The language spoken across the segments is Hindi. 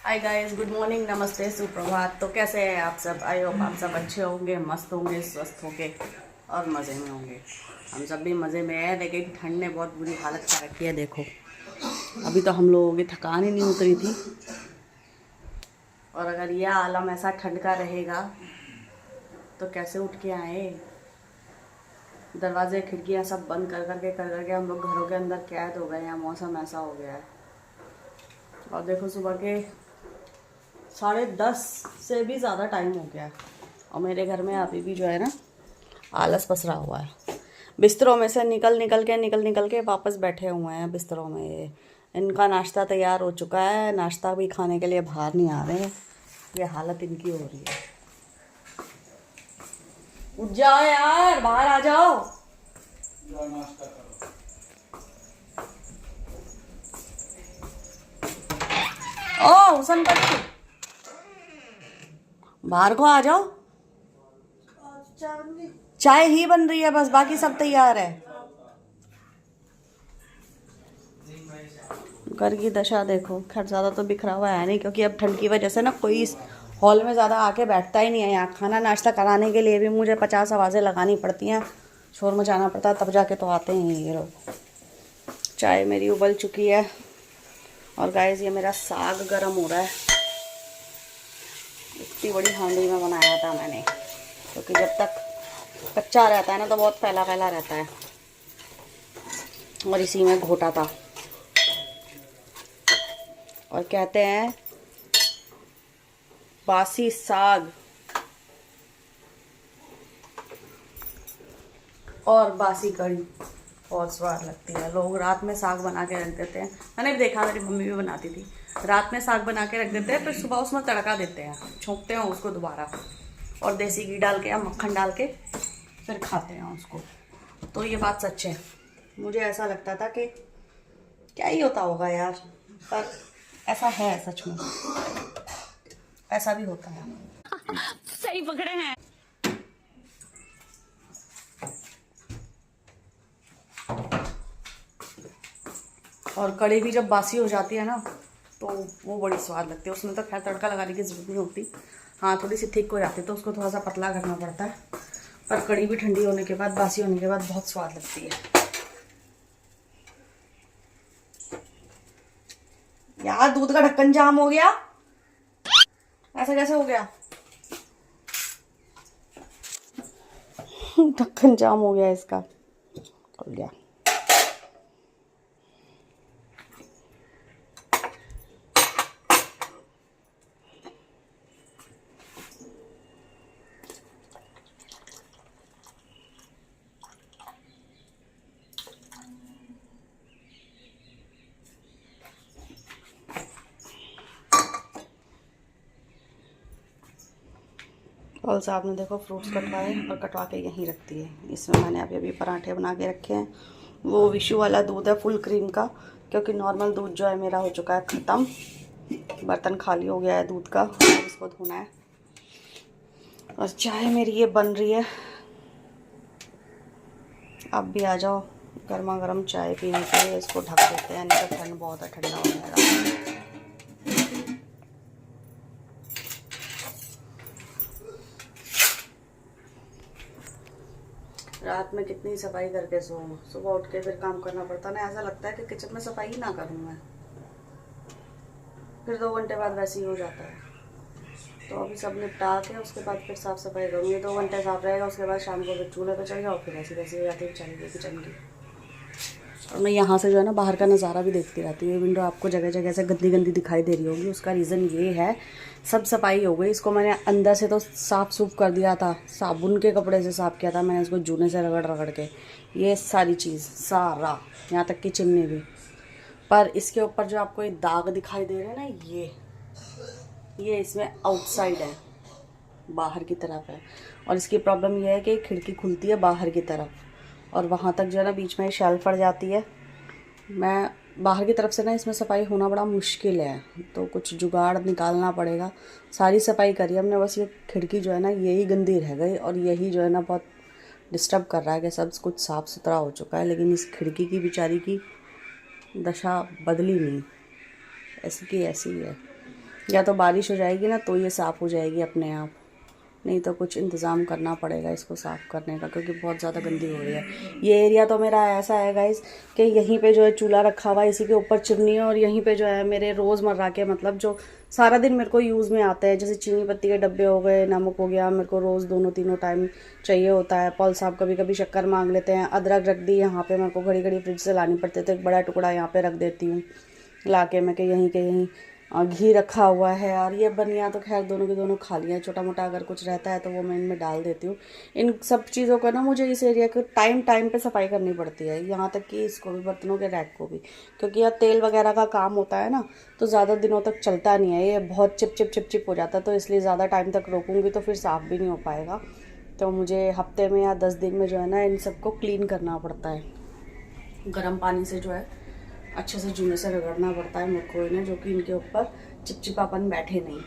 हाय गाइस, गुड मॉर्निंग, नमस्ते, सुप्रभात। तो कैसे हैं आप सब? आई होप आप सब अच्छे होंगे, मस्त होंगे, स्वस्थ होंगे और मज़े में होंगे। हम सब भी मज़े में हैं, लेकिन ठंड ने बहुत बुरी हालत कर रखी है। देखो, अभी तो हम लोगों की थकान ही नहीं उतरी थी, और अगर यह आलम ऐसा ठंड का रहेगा तो कैसे उठ के आए? दरवाजे खिड़कियाँ सब बंद कर करके हम लोग घरों के अंदर कैद हो गए हैं। मौसम ऐसा हो गया है। और देखो, सुबह के 10:30 से भी ज़्यादा टाइम हो गया है, और मेरे घर में अभी भी जो है ना, आलस पसरा हुआ है। बिस्तरों में से निकल के वापस बैठे हुए हैं बिस्तरों में। इनका नाश्ता तैयार हो चुका है, नाश्ता भी खाने के लिए बाहर नहीं आ रहे हैं। ये हालत इनकी हो रही है। उठ जाओ यार, बाहर आ जाओ। ओ हुसन पट्टी, बाहर को आ जाओ। चाय ही बन रही है बस, बाकी सब तैयार है। घर की दशा देखो। खैर ज़्यादा तो बिखरा हुआ है नहीं, क्योंकि अब ठंड की वजह से ना कोई इस हॉल में ज़्यादा आके बैठता ही नहीं है। यहाँ खाना नाश्ता कराने के लिए भी मुझे 50 आवाज़ें लगानी पड़ती हैं, शोर मचाना पड़ता है, तब जाके तो आते हैं ये लोग। चाय मेरी उबल चुकी है, और गाइस ये मेरा साग गर्म हो रहा है। इतनी बड़ी हांडी में बनाया था मैंने, क्योंकि जब तक कच्चा रहता है ना तो बहुत फैला फैला रहता है, और इसी में घोटा था। और कहते हैं बासी साग और बासी कढ़ी बहुत स्वाद लगती है। लोग रात में साग बना के रख देते हैं, मैंने भी देखा, मेरी मम्मी भी बनाती थी। रात में साग बना के रख देते हैं, फिर सुबह उसमें तड़का देते हैं, छोंकते हैं उसको दोबारा, और देसी घी डाल के या मक्खन डाल के फिर खाते हैं उसको। तो ये बात सच है। मुझे ऐसा लगता था कि क्या ही होता होगा यार, पर ऐसा है, सच में ऐसा भी होता है। सही पकड़े हैं। और कढ़ी भी जब बासी हो जाती है ना, तो वो बड़ी स्वाद लगती है। उसमें तो खैर तड़का लगाने की ज़रूरत नहीं होती। हाँ, थोड़ी सी थिक हो जाती है तो उसको थोड़ा सा पतला करना पड़ता है, पर कढ़ी भी ठंडी होने के बाद, बासी होने के बाद बहुत स्वाद लगती है। यार, दूध का ढक्कन जाम हो गया, ऐसा कैसे हो गया? ढक्कन जाम हो गया इसका, खुल गया। कल साहब ने देखो फ्रूट्स कटवाए और कटवा के यहीं रख दिए। इसमें मैंने अभी अभी पराठे बना के रखे हैं। वो विशु वाला दूध है, फुल क्रीम का, क्योंकि नॉर्मल दूध जो है मेरा हो चुका है ख़त्म। बर्तन खाली हो गया है दूध का, इसको धोना है। और चाय मेरी ये बन रही है। आप भी आ जाओ गर्मा गर्म चाय पीने के लिए। इसको ढक देते हैं, नहीं तो ठंड बहुत है, ठंडा हो जाएगा। रात में कितनी सफाई करके सो, सुबह उठ के फिर काम करना पड़ता ना। ऐसा लगता है कि किचन में सफाई ही ना करूँ मैं, फिर 2 घंटे बाद वैसे ही हो जाता है। तो अभी सब निपटा के उसके बाद फिर साफ़ सफाई करूँगी। 2 घंटे साफ रहेगा, उसके बाद शाम को फिर चूल्हे पे चढ़ जाओ, फिर ऐसी वैसी हो जाती है किचन की। और मैं यहाँ से जो है ना बाहर का नज़ारा भी देखती रहती हूँ। ये विंडो आपको जगह जगह से गंदी गंदी दिखाई दे रही होगी, उसका रीज़न ये है, सब सफाई हो गई। इसको मैंने अंदर से तो साफ़ सूफ कर दिया था, साबुन के कपड़े से साफ़ किया था मैंने इसको, जूने से रगड़ रगड़ के, ये सारी चीज़ सारा, यहाँ तक कि चिमनी भी। पर इसके ऊपर जो आपको ये दाग दिखाई दे रहे हैं ना, ये इसमें आउटसाइड है, बाहर की तरफ है। और इसकी प्रॉब्लम ये है कि खिड़की खुलती है बाहर की तरफ, और वहाँ तक जो है ना बीच में शेल्फ पड़ जाती है। मैं बाहर की तरफ से ना, इसमें सफाई होना बड़ा मुश्किल है, तो कुछ जुगाड़ निकालना पड़ेगा। सारी सफाई करी हमने, बस ये खिड़की जो है ना यही गंदी रह गई, और यही जो है ना बहुत डिस्टर्ब कर रहा है कि सब कुछ साफ़ सुथरा हो चुका है, लेकिन इस खिड़की की बेचारी की दशा बदली नहीं, ऐसी की ऐसी है। या तो बारिश हो जाएगी ना तो ये साफ़ हो जाएगी अपने आप, नहीं तो कुछ इंतज़ाम करना पड़ेगा इसको साफ़ करने का, क्योंकि बहुत ज़्यादा गंदी हो रही है। ये एरिया तो मेरा ऐसा है गाइस कि यहीं पे जो है चूल्हा रखा हुआ है, इसी के ऊपर चिमनी है, और यहीं पे जो है मेरे रोज़मर्रा के मतलब जो सारा दिन मेरे को यूज़ में आते हैं, जैसे चीनी पत्ती के डब्बे हो गए, नमक हो गया, मेरे को रोज़ 2-3 टाइम चाहिए होता है। पॉल साहब कभी कभी शक्कर मांग लेते हैं, अदरक रख दी यहाँ पर, मेरे को घड़ी घड़ी फ्रिज से लानी पड़ती है, तो एक बड़ा टुकड़ा यहाँ पर रख देती हूँ ला के मैं, कि यहीं के यहीं। और घी रखा हुआ है, और ये बनिया तो खैर दोनों के दोनों खाली हैं, छोटा मोटा अगर कुछ रहता है तो वो मैं इनमें डाल देती हूँ। इन सब चीज़ों का ना मुझे इस एरिया को टाइम टाइम पे सफाई करनी पड़ती है, यहाँ तक कि इसको भी, बर्तनों के रैक को भी, क्योंकि यहाँ तेल वगैरह का काम होता है ना, तो ज़्यादा दिनों तक चलता नहीं है, ये बहुत चिप हो जाता है, तो इसलिए ज़्यादा टाइम तक रोकूँगी तो फिर साफ़ भी नहीं हो पाएगा। तो मुझे हफ्ते में या 10 दिन में जो है ना इन सबको क्लीन करना पड़ता है, गर्म पानी से जो है अच्छे से जूने से रगड़ना पड़ता है मेरे को इन्हें, जो कि इनके ऊपर चिपचिपापन बैठे नहीं।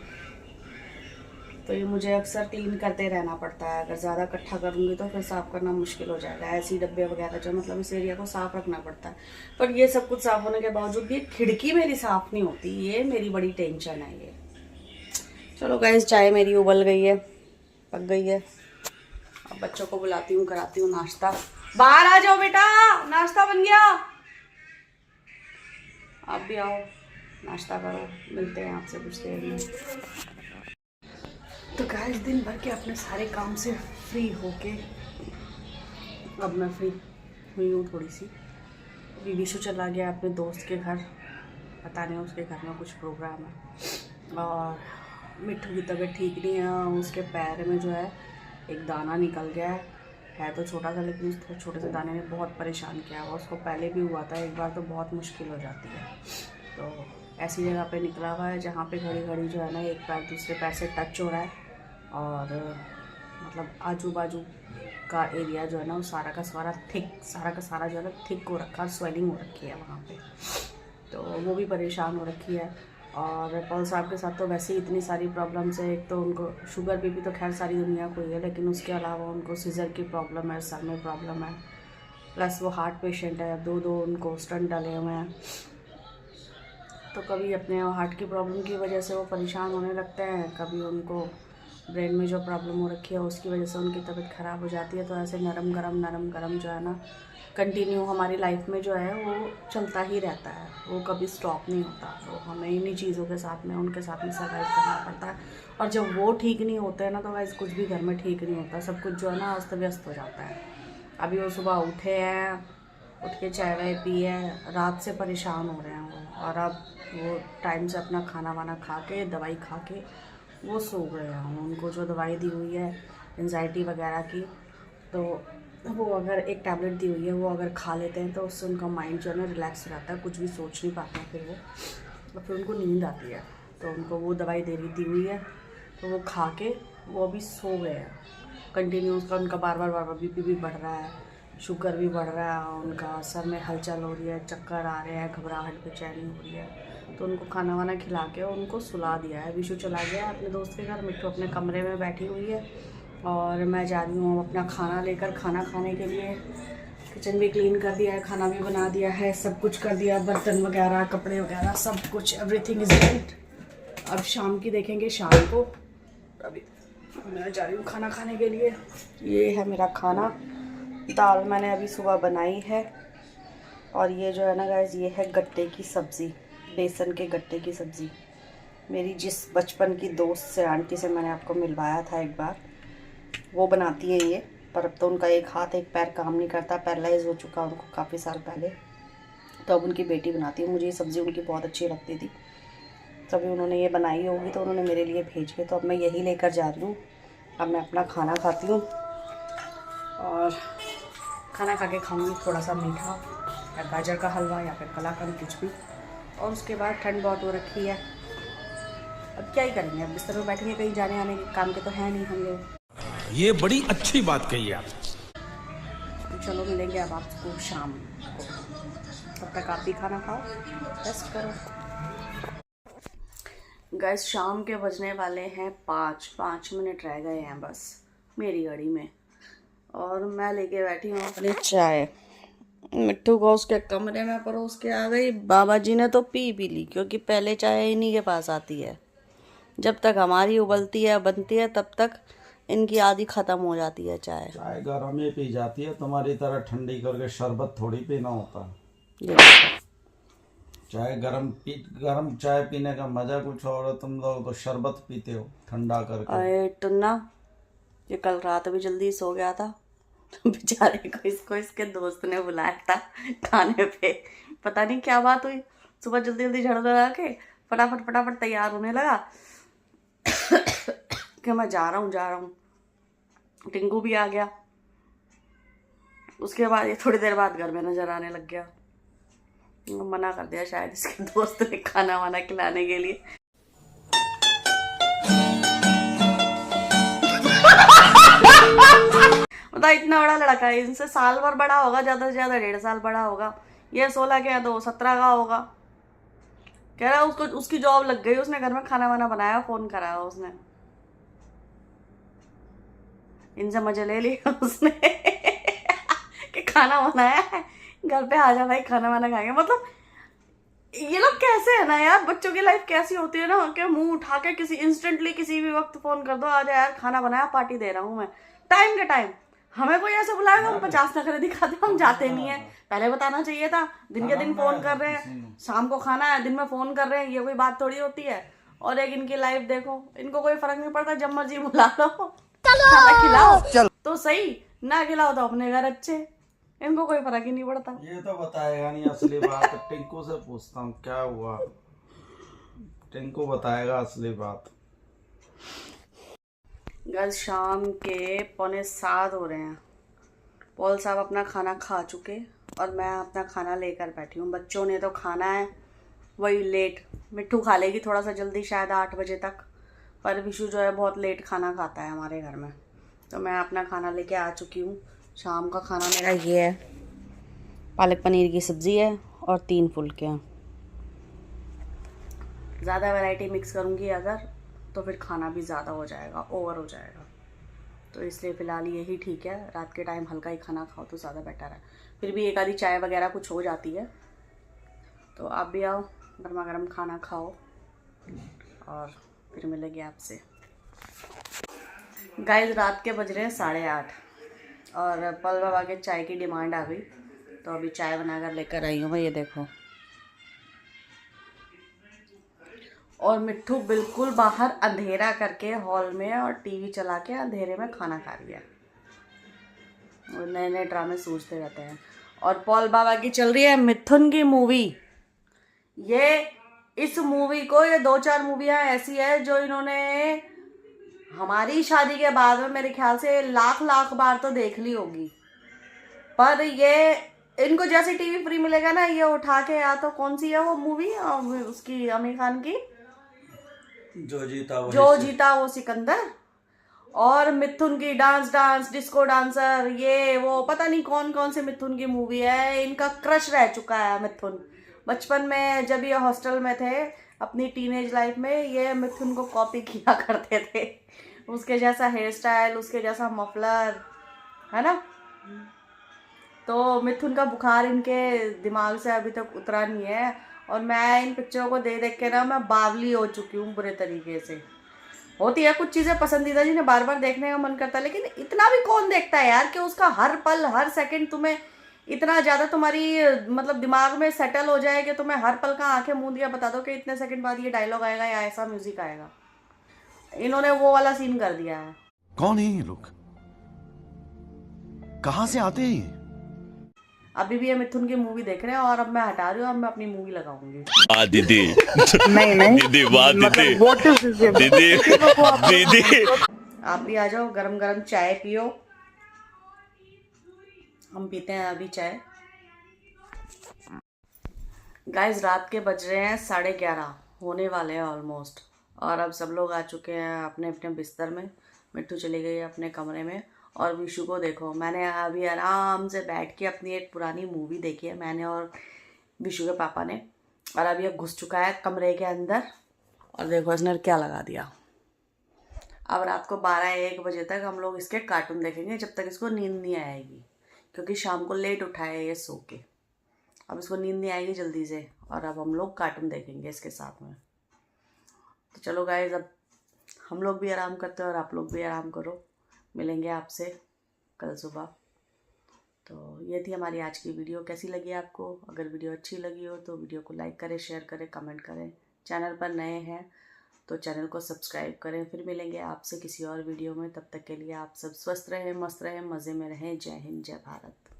तो ये मुझे अक्सर क्लीन करते रहना पड़ता है, अगर ज़्यादा इकट्ठा करूँगी तो फिर साफ़ करना मुश्किल हो जाएगा। ऐसी डब्बे वगैरह जो मतलब इस एरिया को साफ़ रखना पड़ता है। पर ये सब कुछ साफ़ होने के बावजूद भी खिड़की मेरी साफ़ नहीं होती, ये मेरी बड़ी टेंशन है ये। चलो गाइस, चाय मेरी उबल गई है, पक गई है। अब बच्चों को बुलाती हूँ, कराती हूँ नाश्ता। बाहर आ जाओ बेटा, नाश्ता बन गया, आप भी आओ नाश्ता करो। मिलते हैं आपसे कुछ देर में। तो गाइस, दिन भर के अपने सारे काम से फ्री होके अब मैं फ्री हुई हूँ थोड़ी सी। विशु चला गया अपने दोस्त के घर, पता नहीं उसके घर में कुछ प्रोग्राम है। और मिट्टू की तबीयत ठीक नहीं है, उसके पैर में जो है एक दाना निकल गया है तो छोटा सा, लेकिन उस छोटे से दाने ने बहुत परेशान किया हुआ। उसको पहले भी हुआ था एक बार, तो बहुत मुश्किल हो जाती है। तो ऐसी जगह पे निकला हुआ है जहाँ पे घड़ी घड़ी जो है ना एक पैर दूसरे पैर से टच हो रहा है, और मतलब आजू बाजू का एरिया जो है ना वो सारा का सारा जो है ना थिक हो रखा, स्वेलिंग हो रखी है वहाँ पे, तो वो भी परेशान हो रखी है। और पॉल साहब के साथ तो वैसे ही इतनी सारी प्रॉब्लम्स है, एक तो उनको शुगर बीपी तो खैर सारी दुनिया को ही है, लेकिन उसके अलावा उनको सीजर की प्रॉब्लम है, सर में प्रॉब्लम है, प्लस वो हार्ट पेशेंट है, दो उनको स्टंट डले हुए हैं। तो कभी अपने हार्ट की प्रॉब्लम की वजह से वो परेशान होने लगते हैं, कभी उनको ब्रेन में जो प्रॉब्लम हो रखी है उसकी वजह से उनकी तबीयत ख़राब हो जाती है। तो ऐसे नरम गरम जो है ना कंटिन्यू हमारी लाइफ में जो है वो चलता ही रहता है, वो कभी स्टॉप नहीं होता। तो हमें इन्हीं चीज़ों के साथ में, उनके साथ में सर्वाइव करना पड़ता है। और जब वो ठीक नहीं होते हैं ना, तो वैसे कुछ भी घर में ठीक नहीं होता, सब कुछ जो है ना अस्त व्यस्त हो जाता है। अभी वो सुबह उठे हैं, उठ के चाय वाय पिए, रात से परेशान हो रहे हैं वो, और अब वो टाइम से अपना खाना वाना खा के, दवाई खा के वो सो गए हैं। उनको जो दवाई दी हुई है एंजाइटी वगैरह की, तो वो अगर एक टैबलेट दी हुई है वो अगर खा लेते हैं तो उससे उनका माइंड जो है ना रिलैक्स रहता है, कुछ भी सोच नहीं पाते हैं फिर वो, और फिर उनको नींद आती है। तो उनको वो दवाई दी हुई है, तो वो खा के वो अभी सो गए हैं। कंटिन्यू उनका बार बार बीपी भी बढ़ रहा है, शुगर भी बढ़ रहा है, उनका सर में हलचल हो रही है, चक्कर आ रहे हैं, घबराहट बेचैनी हो रही है। तो उनको खाना वाना खिला के उनको सुला दिया है। विशु चला गया अपने दोस्त के घर, मिट्टू अपने कमरे में बैठी हुई है, और मैं जा रही हूँ अपना खाना लेकर, खाना खाने के लिए। किचन भी क्लीन कर दिया है, खाना भी बना दिया है, सब कुछ कर दिया, बर्तन वगैरह, कपड़े वगैरह, सब कुछ, एवरीथिंग इज राइट। अब शाम की देखेंगे, शाम को। अभी मैं जा रही हूँ खाना खाने के लिए। ये है मेरा खाना, दाल मैंने अभी सुबह बनाई है, और ये जो है ना गाइस, ये है गट्टे की सब्ज़ी, बेसन के गट्टे की सब्ज़ी। मेरी जिस बचपन की दोस्त से, आंटी से मैंने आपको मिलवाया था एक बार, वो बनाती है ये। पर अब तो उनका एक हाथ एक पैर काम नहीं करता, पैरालाइज हो चुका उनको काफ़ी साल पहले, तो अब उनकी बेटी बनाती है। मुझे ये सब्ज़ी उनकी बहुत अच्छी लगती थी, तभी उन्होंने ये बनाई होगी, तो उन्होंने मेरे लिए भेज के, तो अब मैं यही लेकर जा रही हूँ। अब मैं अपना खाना खाती हूँ, और खाना खा के खाऊँगी थोड़ा सा मीठा, या गाजर का हलवा, या फिर कलाकंद, कुछ भी। और उसके बाद ठंड बहुत हो रखी है, अब क्या ही करेंगे, अब बिस्तर में बैठेंगे, कहीं जाने आने के काम के तो है नहीं हम लोग। ये बड़ी अच्छी बात कही आप। तो चलो मिलेंगे अब आपको शाम को, तब तक आप भी खाना खाओ, रेस्ट करो। गैस, शाम के बजने वाले हैं 5 मिनट रह गए हैं बस मेरी घड़ी में, और मैं लेके बैठी हूँ अपनी चाय। मिट्टू को उसके कमरे में परोस के आ गई, बाबा जी ने तो पी भी ली, क्योंकि पहले चाय इन्हीं के पास आती है। जब तक हमारी उबलती है बनती है तब तक इनकी आधी ख़त्म हो जाती है चाय। चाय गर्म ही पी जाती है, तुम्हारी तरह ठंडी करके शरबत थोड़ी पीना होता है। ये देखो। चाय गर्म चाय पीने का मजा कुछ और है, तुम लोग तो शरबत पीते हो ठंडा करके। अरे टुन्ना, ये कल रात भी जल्दी सो गया था बेचारे को, इसको इसके दोस्त ने बुलाया था खाने पे। पता नहीं क्या बात हुई, सुबह जल्दी जल्दी झाड़ू लगा के फटाफट तैयार होने लगा कि मैं जा रहा हूँ। टिंकू भी आ गया। उसके बाद ये थोड़ी देर बाद घर में नजर आने लग गया। मना कर दिया शायद इसके दोस्त ने खाना वाना खिलाने के लिए। मतलब इतना बड़ा लड़का है, इनसे साल भर बड़ा होगा, ज्यादा से ज्यादा 1.5 साल बड़ा होगा। ये 16 के, तो 17 का होगा। कह रहा उसको उसकी जॉब लग गई, उसने घर में खाना वाना बनाया, फोन कराया उसने, इनसे मजे ले लिया उसने कि खाना बनाया है, घर पे आ जा भाई खाना वाना खाएंगे। मतलब ये लोग कैसे है ना यार, बच्चों की लाइफ कैसी होती है ना कि मुंह उठा के किसी इंस्टेंटली किसी भी वक्त फोन कर दो, आ जा यार खाना बनाया, पार्टी दे रहा हूँ मैं, टाइम के टाइम। हमें कोई ऐसे बुलाएगा, हम 50 नखरे दिखाते, हम जाते नहीं है। पहले बताना चाहिए था, दिन के दिन फोन कर रहे हैं, शाम को खाना है, दिन में फोन कर रहे हैं, ये कोई बात थोड़ी होती है। और एक इनकी लाइफ देखो, इनको कोई फर्क नहीं पड़ता, जब मर्जी बुला लो, खाना खिलाओ तो सही, ना खिलाओ तो अपने घर अच्छे, इनको कोई फर्क ही नहीं पड़ता। ये तो बताएगा नहीं असली बात। टिंकू से पूछता हूँ क्या हुआ, टिंकू बताएगा असली बात। गाइस शाम के 6:45 हो रहे हैं। पॉल साहब अपना खाना खा चुके और मैं अपना खाना लेकर बैठी हूँ। बच्चों ने तो खाना है वही लेट, मिट्ठू खा लेगी थोड़ा सा जल्दी, शायद 8 बजे तक, पर विशु जो है बहुत लेट खाना खाता है हमारे घर में। तो मैं अपना खाना लेके आ चुकी हूँ। शाम का खाना मेरा ये है, पालक पनीर की सब्ज़ी है और 3 फुलके हैं। ज़्यादा वैरायटी मिक्स करूँगी अगर तो फिर खाना भी ज़्यादा हो जाएगा, ओवर हो जाएगा, तो इसलिए फ़िलहाल यही ठीक है। रात के टाइम हल्का ही खाना खाओ तो ज़्यादा बेटर है। फिर भी एक आधी चाय वगैरह कुछ हो जाती है। तो आप भी आओ, गर्मा गर्म खाना खाओ और फिर मिलेंगे आपसे। गाइस रात के बज रहे हैं 8:30 और पल बाबा के चाय की डिमांड आ गई, तो अभी चाय बनाकर लेकर आई हूँ मैं, ये देखो। और मिट्ठू बिल्कुल बाहर अंधेरा करके हॉल में और टीवी चला के अंधेरे में खाना खा रही है। और नए नए ड्रामे सूझते रहते हैं। और पॉल बाबा की चल रही है मिथुन की मूवी। ये इस मूवी को, ये 2-4 मूवियाँ ऐसी है जो इन्होंने हमारी शादी के बाद में मेरे ख्याल से लाख बार तो देख ली होगी। पर ये इनको जैसे टीवी फ्री मिलेगा ना, ये उठा के, या तो कौन सी है वो मूवी उसकी आमिर खान की, जो जीता वो सिकंदर, और मिथुन की डांस डिस्को डांसर, ये वो पता नहीं कौन से मिथुन की मूवी है। इनका क्रश रह चुका है मिथुन। बचपन में जब ये हॉस्टल में थे अपनी टीनेज लाइफ में, ये मिथुन को कॉपी किया करते थे, उसके जैसा हेयर स्टाइल, उसके जैसा मफलर, है ना। तो मिथुन का बुखार इनके दिमाग से अभी तक उतरा नहीं है। और मैं इन पिक्चरों को देख के ना मैं बावली हो चुकी हूँ बुरे तरीके से। होती है कुछ चीज़ें पसंदीदा जिन्हें बार बार देखने का मन करता है, लेकिन इतना भी कौन देखता है यार कि उसका हर पल हर सेकंड तुम्हें इतना ज़्यादा तुम्हारी मतलब दिमाग में सेटल हो जाए कि तुम्हें हर पल का आंखें मूंद दिया बता दो कि इतने सेकंड बाद ये डायलॉग आएगा या ऐसा म्यूजिक आएगा। इन्होंने वो वाला सीन कर दिया है। कौन है ये लोग, कहां से आते हैं? अभी भी ये मिथुन की मूवी देख रहे हैं और अब मैं हटा रही हूँ, अब मैं अपनी मूवी लगाऊंगी। दीदी नहीं दीदी, वाह दीदी, दीदी आप भी आ जाओ, गरम गरम चाय पियो। हम पीते हैं अभी चाय। गाइस रात के बज रहे हैं 11:30, होने वाले हैं ऑलमोस्ट। और अब सब लोग आ चुके हैं अपने अपने बिस्तर में। मिट्टू चली गई है अपने कमरे में। और विशु को देखो, मैंने अभी आराम से बैठ के अपनी एक पुरानी मूवी देखी है, मैंने और विशु के पापा ने। और अब ये घुस चुका है कमरे के अंदर और देखो इसने क्या लगा दिया। अब रात को 12-1 बजे तक हम लोग इसके कार्टून देखेंगे, जब तक इसको नींद नहीं आएगी, क्योंकि शाम को लेट उठा है ये सो के। अब इसको नींद नहीं आएगी जल्दी से, और अब हम लोग कार्टून देखेंगे इसके साथ में। तो चलो गाइस, अब हम लोग भी आराम करते हैं और आप लोग भी आराम करो। मिलेंगे आपसे कल सुबह। तो ये थी हमारी आज की वीडियो। कैसी लगी आपको? अगर वीडियो अच्छी लगी हो तो वीडियो को लाइक करें, शेयर करें, कमेंट करें। चैनल पर नए हैं तो चैनल को सब्सक्राइब करें। फिर मिलेंगे आपसे किसी और वीडियो में। तब तक के लिए आप सब स्वस्थ रहें, मस्त रहें, मज़े में रहें। जय हिंद, जय भारत।